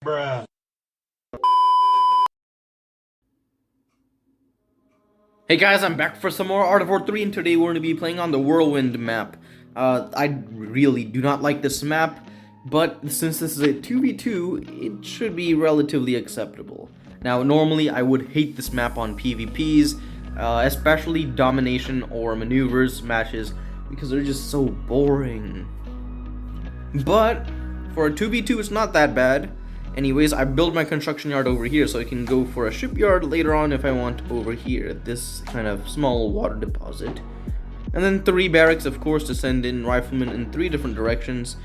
Bruh. Hey guys, I'm back for some more Art of War 3, and today we're going to be playing on the Whirlwind map. I really do not like this map, but since this is a 2v2, it should be relatively acceptable. Now, normally I would hate this map on PvPs, especially domination or maneuvers matches, because they're just so boring. But for a 2v2, it's not that bad. Anyways, I built my construction yard over here so I can go for a shipyard later on if I want over here at this kind of small water deposit. And then 3 barracks, of course, to send in riflemen in 3 different directions.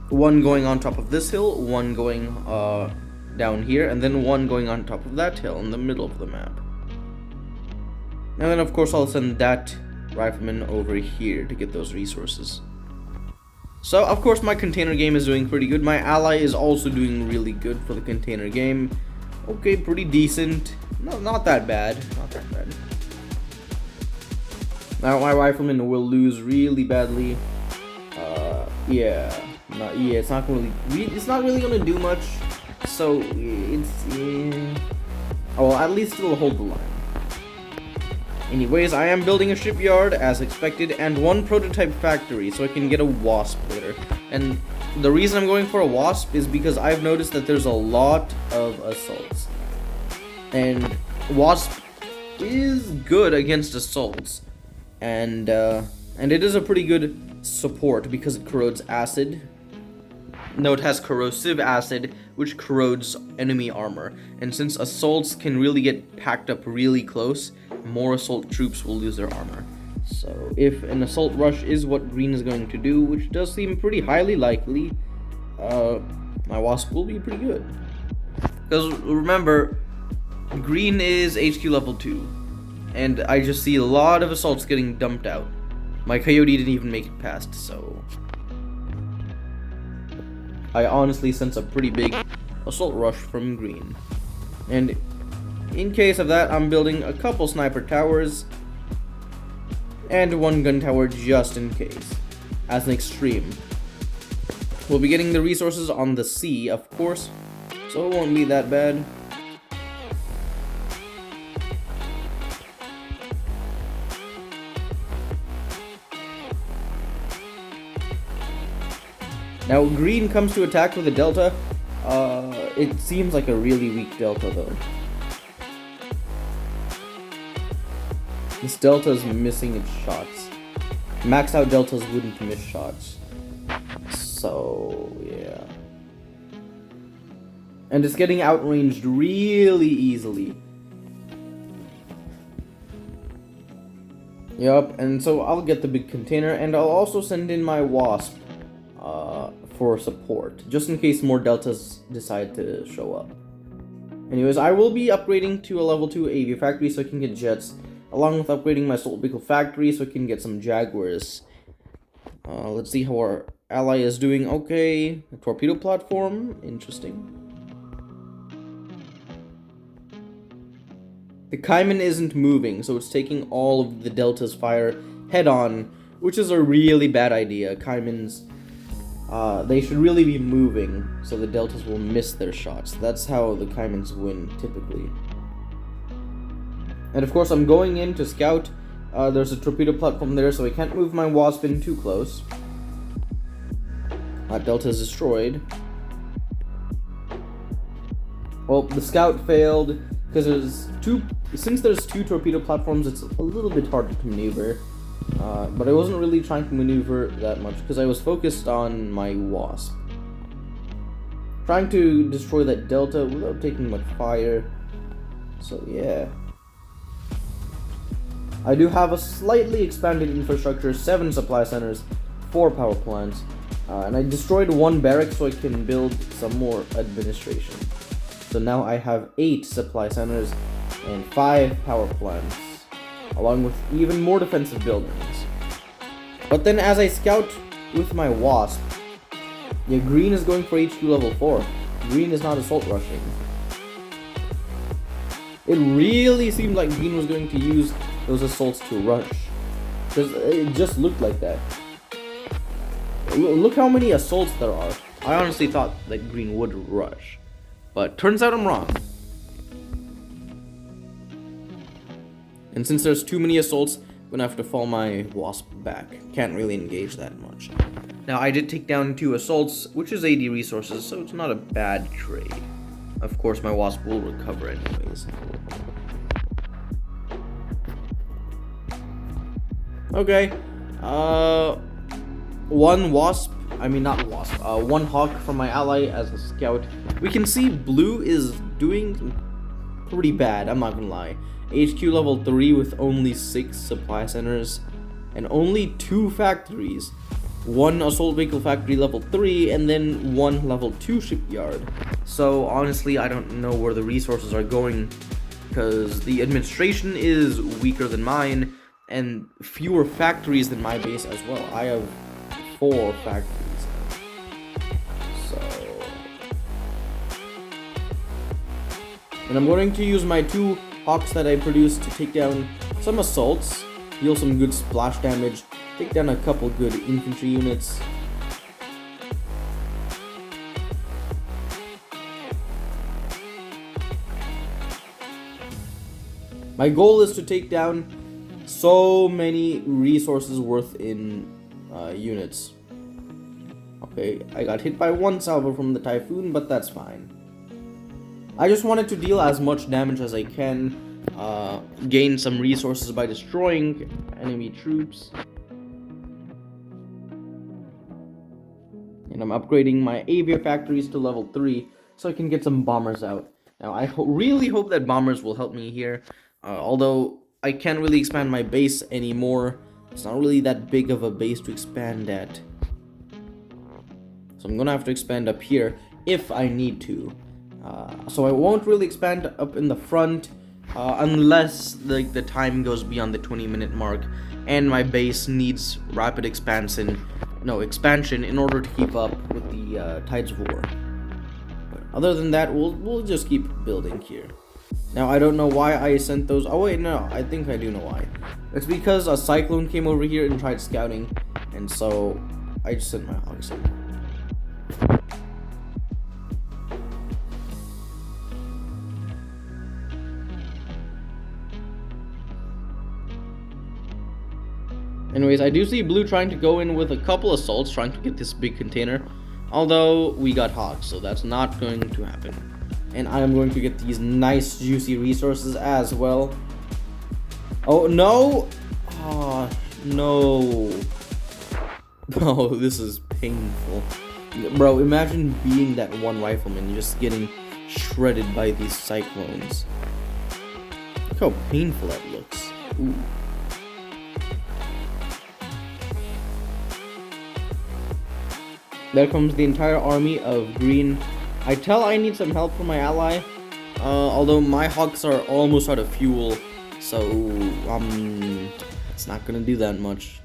One going on top of this hill, one going down here, and then one going on top of that hill in the middle of the map. And then, of course, I'll send that rifleman over here to get those resources. So, of course, my container game is doing pretty good. My ally is also doing really good for the container game. Okay, pretty decent. No, not that bad. Not that bad. Now, my rifleman will lose really badly. It's not really gonna do much. So, well, at least it'll hold the line. Anyways, I am building a shipyard as expected and 1 prototype factory so I can get a wasp later. And the reason I'm going for a wasp is because I've noticed that there's a lot of assaults. And wasp is good against assaults. And it is a pretty good support because it corrodes acid. No, it has corrosive acid, which corrodes enemy armor. And since assaults can really get packed up really close, more assault troops will lose their armor. So if an assault rush is what green is going to do, which does seem pretty highly likely, my wasp will be pretty good. Because remember, green is HQ level 2, and I just see a lot of assaults getting dumped out. My coyote didn't even make it past, so I honestly sense a pretty big assault rush from green. And in case of that, I'm building a couple sniper towers and 1 gun tower just in case, as an extreme. We'll be getting the resources on the sea, of course, so it won't be that bad. Now, green comes to attack with a delta. It seems like a really weak delta, though. This delta is missing its shots. Maxed out deltas wouldn't miss shots. So, yeah. And it's getting outranged really easily. Yup, and so I'll get the big container, and I'll also send in my wasp for support, just in case more deltas decide to show up. Anyways, I will be upgrading to a level 2 AV factory so I can get jets, along with upgrading my assault vehicle factory so I can get some jaguars. Let's see how our ally is doing. Okay, a torpedo platform, interesting. The Cayman isn't moving, so it's taking all of the delta's fire head on, which is a really bad idea. Caymans, they should really be moving so the deltas will miss their shots. That's how the Caymans win, typically. And of course, I'm going in to scout. There's a torpedo platform there, so I can't move my wasp in too close. Delta is destroyed. Well, the scout failed because since there's 2 torpedo platforms, it's a little bit harder to maneuver. But I wasn't really trying to maneuver that much because I was focused on my wasp. Trying to destroy that delta without taking much fire. So yeah. I do have a slightly expanded infrastructure, 7 supply centers, 4 power plants, and I destroyed 1 barrack so I can build some more administration. So now I have 8 supply centers and 5 power plants, along with even more defensive buildings. But then as I scout with my wasp, yeah, green is going for HQ level 4. Green is not assault rushing. It really seemed like green was going to use those assaults to rush, because it just looked like that. Look how many assaults there are. I honestly thought that green would rush, but turns out I'm wrong. And since there's too many assaults, I'm gonna have to fall my wasp back. Can't really engage that much. Now, I did take down 2 assaults, which is 80 resources, so it's not a bad trade. Of course, my wasp will recover anyways. Okay, one wasp, one hawk from my ally as a scout. We can see blue is doing pretty bad, I'm not gonna lie. HQ level 3 with only 6 supply centers and only 2 factories. 1 assault vehicle factory level 3 and then 1 level 2 shipyard. So honestly, I don't know where the resources are going because the administration is weaker than mine and fewer factories than my base as well. I have 4 factories. So, and I'm going to use my 2 hawks that I produced to take down some assaults, deal some good splash damage, take down a couple good infantry units. My goal is to take down so many resources worth in units. Okay, I got hit by 1 salvo from the typhoon, but that's fine. I just wanted to deal as much damage as I can, gain some resources by destroying enemy troops. And I'm upgrading my avia factories to level 3 so I can get some bombers out. Now, I really hope that bombers will help me here, although I can't really expand my base anymore. It's not really that big of a base to expand at. So I'm gonna have to expand up here if I need to. So I won't really expand up in the front unless the time goes beyond the 20-minute mark and my base needs rapid expansion in order to keep up with the Tides of War. But other than that, we'll just keep building here. Now, I don't know why I sent those. Oh wait, no, I think I do know why. It's because a cyclone came over here and tried scouting, and so I just sent my hogs in. Anyways, I do see blue trying to go in with a couple assaults, trying to get this big container. Although, we got hogs, so that's not going to happen. And I am going to get these nice, juicy resources as well. Oh, no! Oh, no. Oh, this is painful. Bro, imagine being that one rifleman, just getting shredded by these cyclones. Look how painful that looks. Ooh. There comes the entire army of green. I need some help from my ally, although my hawks are almost out of fuel, so it's not gonna do that much.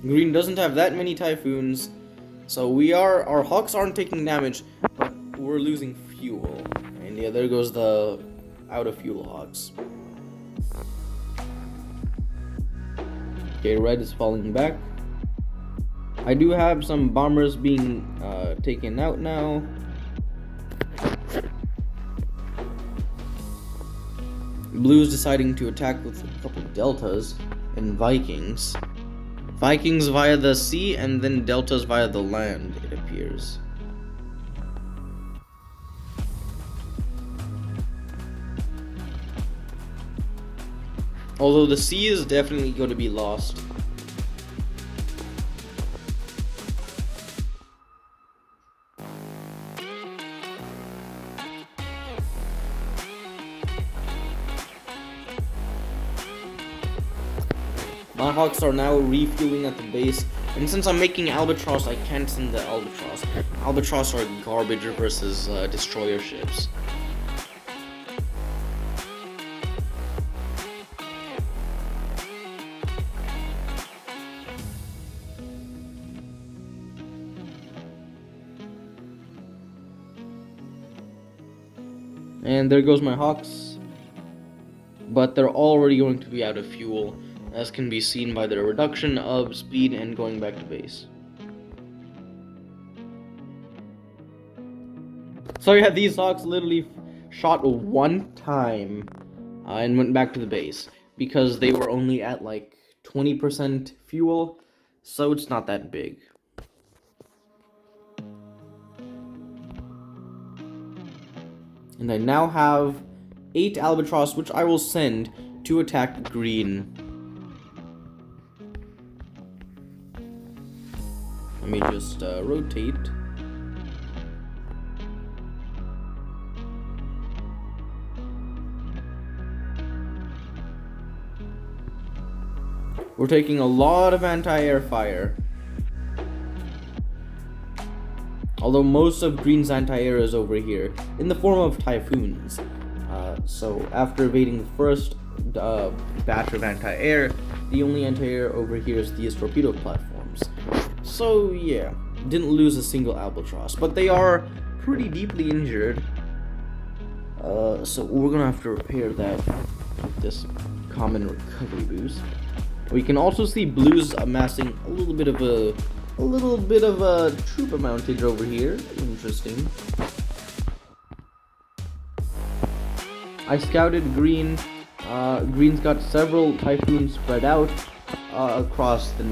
Green doesn't have that many typhoons, so our hawks aren't taking damage, but we're losing fuel. And yeah, there goes the out of fuel hawks. Okay, red is falling back. I do have some bombers being taken out now. Blue's deciding to attack with a couple deltas and Vikings. Vikings via the sea and then deltas via the land, it appears. Although the sea is definitely going to be lost. My hawks are now refueling at the base, and since I'm making Albatross, I can't send the Albatross. Albatross are garbage versus destroyer ships. And there goes my hawks, but they're already going to be out of fuel. as can be seen by the reduction of speed and going back to base. So yeah, these hawks literally shot one time and went back to the base because they were only at like 20% fuel, so it's not that big. And I now have 8 albatross, which I will send to attack green. Let me just rotate. We're taking a lot of anti-air fire. Although most of green's anti-air is over here, in the form of typhoons. So after evading the first batch of anti-air, the only anti-air over here is these torpedo platforms. So yeah, didn't lose a single albatross, but they are pretty deeply injured. So we're gonna have to repair that with this common recovery boost. We can also see blues amassing a little bit of a troop mountage over here. Interesting. I scouted green. Green's got several typhoons spread out across the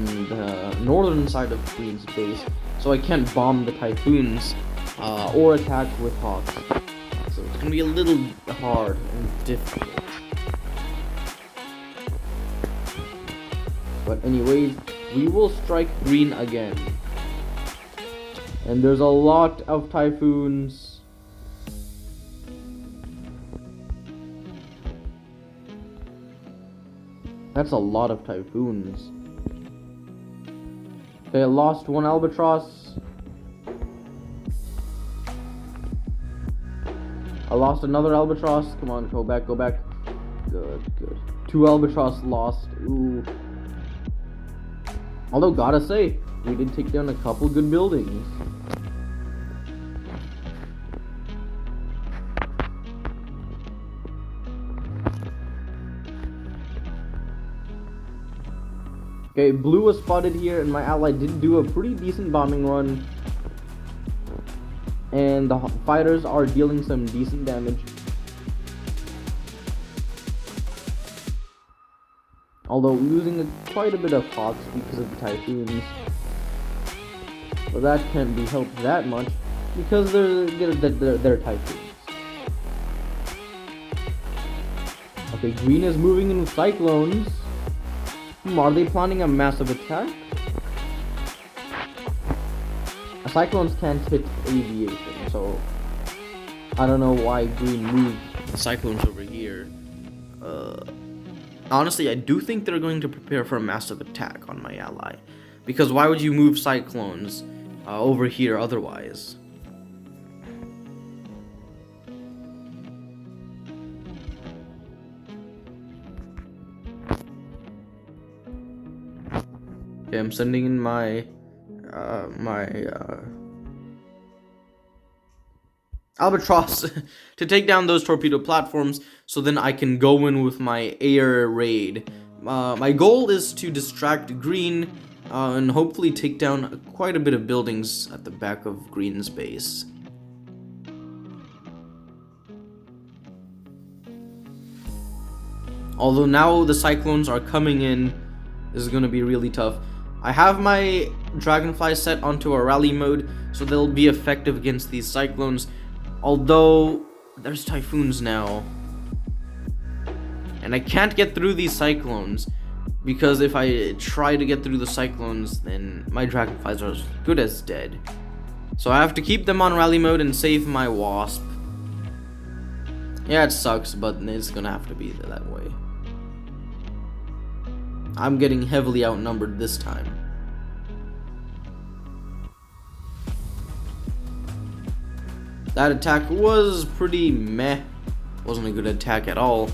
northern side of green's base, so I can't bomb the typhoons or attack with hawks. So it's gonna be a little hard and difficult. But anyways, we will strike green again. And there's a lot of typhoons. That's a lot of typhoons. Okay, I lost one albatross. I lost another albatross. Come on, go back, go back. Good, good. 2 albatross lost. Ooh. Although, gotta say, we did take down a couple good buildings. Okay, blue was spotted here, and my ally did do a pretty decent bombing run. And the fighters are dealing some decent damage. Although losing quite a bit of hawks because of the typhoons. But that can't be helped that much because they're typhoons. Okay, green is moving in with cyclones. Are they planning a massive attack? Cyclones can't hit aviation, so I don't know why green moved the cyclones over here. Honestly, I do think they're going to prepare for a massive attack on my ally. Because why would you move cyclones over here otherwise? Okay, I'm sending in my albatross to take down those torpedo platforms, so then I can go in with my air raid. My goal is to distract green and hopefully take down quite a bit of buildings at the back of green's base. Although now the cyclones are coming in, this is going to be really tough. I have my dragonfly set onto a rally mode, so they'll be effective against these cyclones. Although, there's typhoons now. And I can't get through these cyclones, because if I try to get through the cyclones, then my dragonflies are as good as dead. So I have to keep them on rally mode and save my wasp. Yeah, it sucks, but it's gonna have to be that way. I'm getting heavily outnumbered this time. That attack was pretty meh. Wasn't a good attack at all.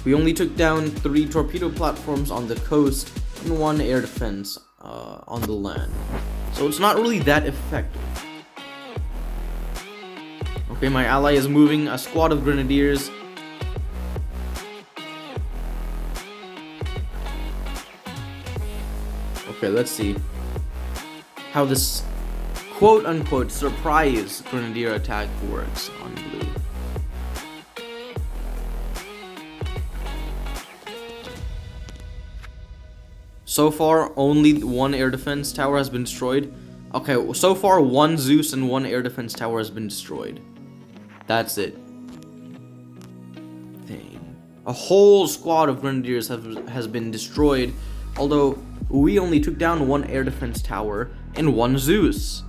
We only took down 3 torpedo platforms on the coast and 1 air defense on the land. So it's not really that effective. Okay, my ally is moving a squad of grenadiers. Okay, let's see how this quote-unquote surprise grenadier attack works on blue. So far, only one air defense tower has been destroyed. Okay, so far, one Zeus and one air defense tower has been destroyed. That's it. Dang. A whole squad of grenadiers has been destroyed, although we only took down one air defense tower and one Zeus.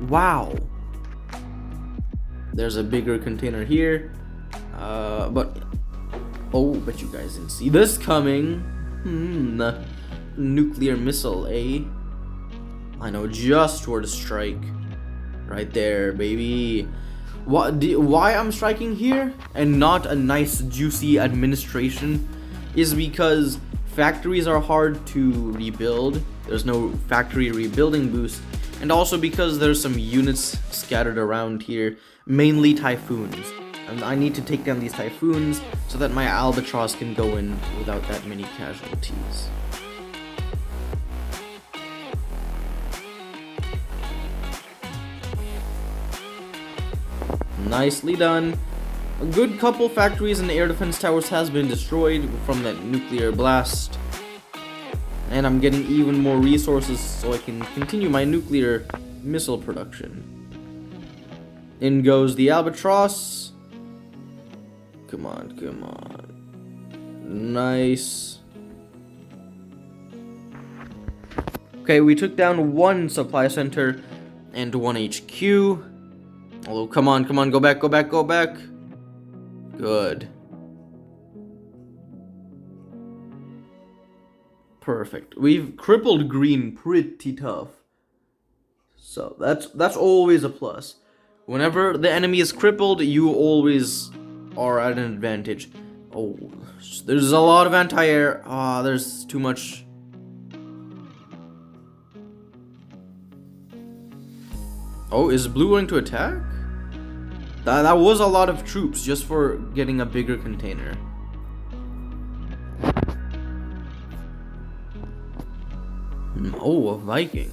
Wow. There's a bigger container here, but oh, bet you guys didn't see this coming. Nuclear missile, eh? I know just where to strike. Right there, baby. Why I'm striking here and not a nice juicy administration is because factories are hard to rebuild. There's no factory rebuilding boost, and also because there's some units scattered around here, mainly typhoons. And I need to take down these typhoons so that my albatross can go in without that many casualties. Nicely done. A good couple factories and air defense towers has been destroyed from that nuclear blast. And I'm getting even more resources so I can continue my nuclear missile production. In goes the albatross. Come on, come on. Nice. Okay, we took down one supply center and one HQ. Although, come on, go back, go back, go back. Good. Perfect. We've crippled green pretty tough. So that's always a plus. Whenever the enemy is crippled, you always are at an advantage. Oh, there's a lot of anti-air. Ah, there's too much. Oh, is blue going to attack? That was a lot of troops just for getting a bigger container. Oh, a Viking.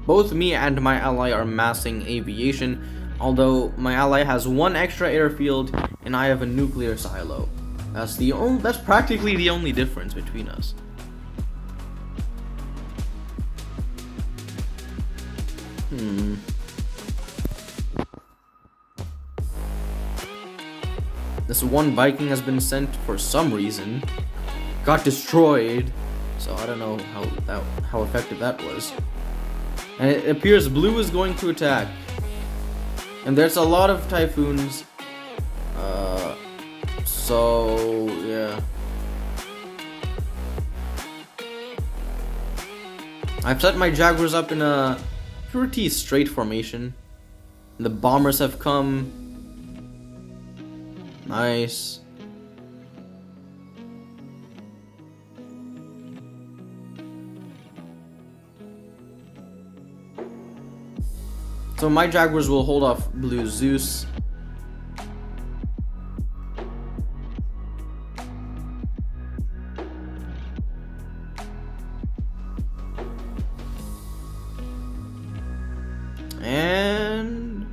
Both me and my ally are massing aviation, although my ally has one extra airfield and I have a nuclear silo. That's practically the only difference between us. This one Viking has been sent for some reason. Got destroyed, so I don't know how effective that was. And it appears blue is going to attack. And there's a lot of typhoons. So yeah. I've set my Jaguars up in a pretty straight formation. The bombers have come. Nice. So my Jaguars will hold off blue Zeus. And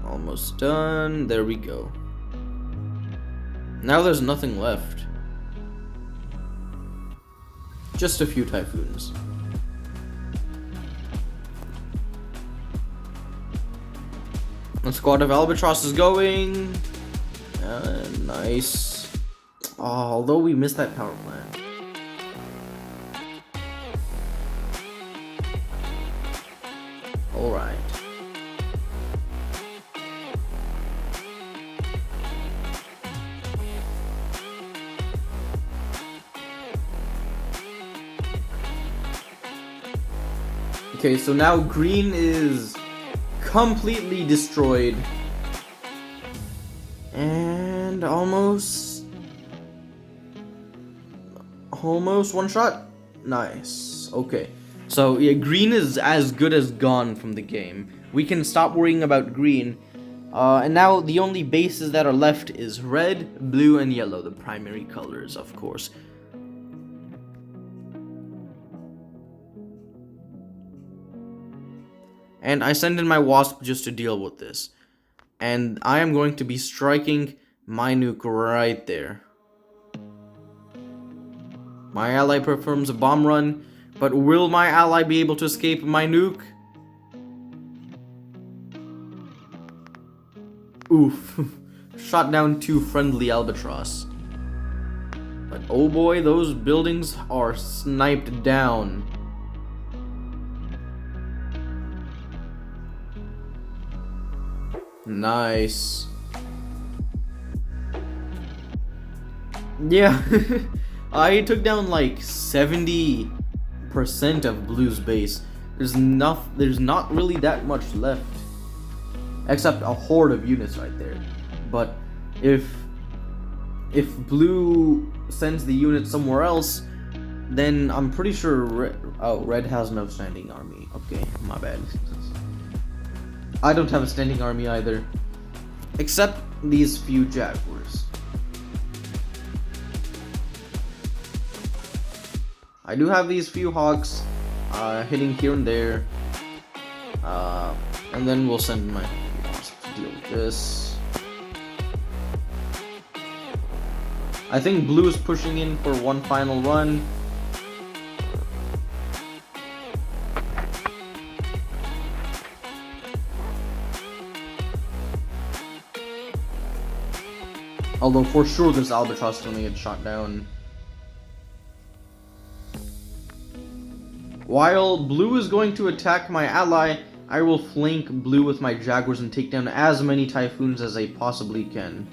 almost done. There we go. Now there's nothing left. Just a few typhoons. A squad of albatross is going. Nice. Oh, although we missed that power plant. Alright. Okay, so now green is completely destroyed. And almost... Almost one shot. Nice. Okay. So yeah, green is as good as gone from the game. We can stop worrying about green. And now the only bases that are left is red, blue, and yellow, the primary colors, of course. And I send in my wasp just to deal with this. And I am going to be striking my nuke right there. My ally performs a bomb run, but will my ally be able to escape my nuke? Oof. Shot down 2 friendly albatross. But oh boy, those buildings are sniped down. Nice. Yeah, I took down like 70% of blue's base. There's not really that much left. Except a horde of units right there. But if blue sends the unit somewhere else, then I'm pretty sure red has no standing army. Okay, my bad. I don't have a standing army either. Except these few jaguars. I do have these few hawks hitting here and there. And then we'll send my wasp to deal with this. I think blue is pushing in for one final run. Although for sure this albatross is gonna get shot down. While blue is going to attack my ally, I will flank blue with my jaguars and take down as many typhoons as I possibly can.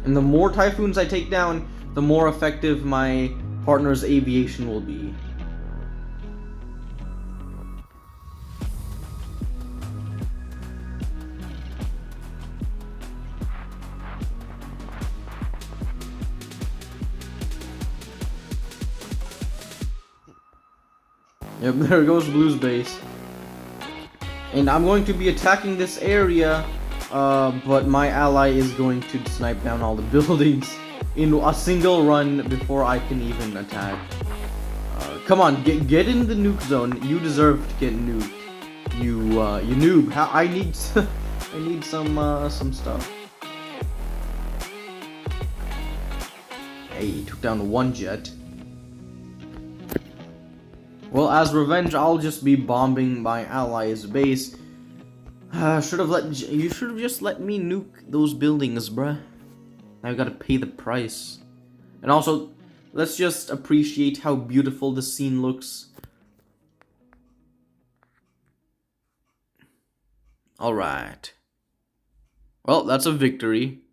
And the more typhoons I take down, the more effective my partner's aviation will be. Yep, there goes blue's base. And I'm going to be attacking this area, but my ally is going to snipe down all the buildings in a single run before I can even attack. Come on, get in the nuke zone. You deserve to get nuked. You noob. I need I need some stuff. Hey, he took down one jet. Well, as revenge, I'll just be bombing my ally's base. You should have just let me nuke those buildings, bruh. Now I gotta pay the price. And also, let's just appreciate how beautiful the scene looks. Alright. Well, that's a victory.